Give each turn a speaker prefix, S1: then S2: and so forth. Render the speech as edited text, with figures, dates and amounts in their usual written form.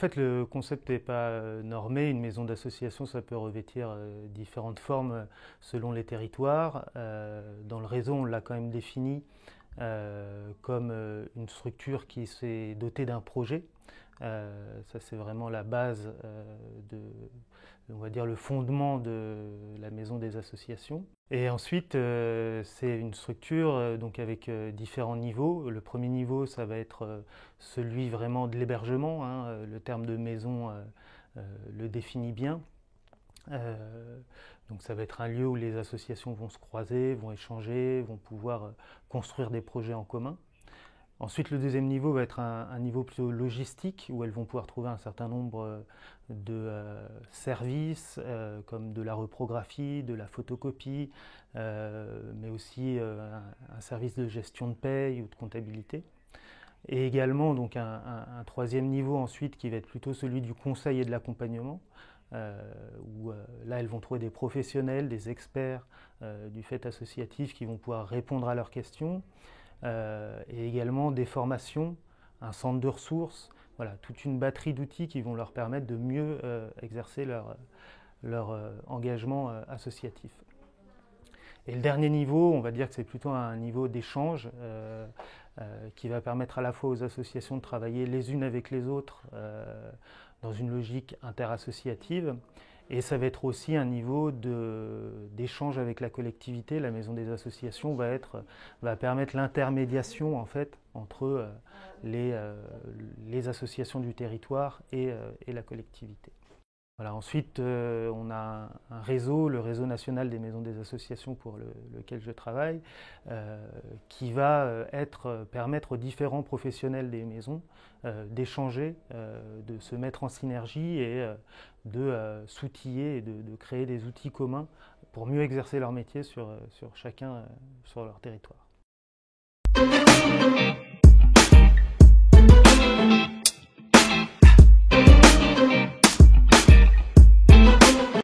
S1: En fait, le concept n'est pas normé. Une maison d'association, ça peut revêtir différentes formes selon les territoires. Dans le réseau, on l'a quand même défini comme une structure qui s'est dotée d'un projet. Ça, c'est vraiment la base on va dire le fondement de la maison des associations. Et ensuite, c'est une structure donc avec différents niveaux. Le premier niveau, ça va être celui vraiment de l'hébergement, hein. Le terme de maison le définit bien. Donc ça va être un lieu où les associations vont se croiser, vont échanger, vont pouvoir construire des projets en commun. Ensuite, le deuxième niveau va être un niveau plutôt logistique, où elles vont pouvoir trouver un certain nombre de services, comme de la reprographie, de la photocopie, mais aussi un service de gestion de paye ou de comptabilité. Et également donc un troisième niveau ensuite qui va être plutôt celui du conseil et de l'accompagnement, où là elles vont trouver des professionnels, des experts du fait associatif qui vont pouvoir répondre à leurs questions, et également des formations, un centre de ressources, voilà, toute une batterie d'outils qui vont leur permettre de mieux exercer leur engagement associatif. Et le dernier niveau, on va dire que c'est plutôt un niveau d'échange qui va permettre à la fois aux associations de travailler les unes avec les autres dans une logique interassociative. Et ça va être aussi un niveau d'échange avec la collectivité. La maison des associations va permettre l'intermédiation en fait, entre les associations du territoire et la collectivité. Voilà, ensuite, on a un réseau, le réseau national des maisons des associations pour lequel je travaille, qui va permettre aux différents professionnels des maisons d'échanger, de se mettre en synergie et de s'outiller et de créer des outils communs pour mieux exercer leur métier sur chacun, sur leur territoire.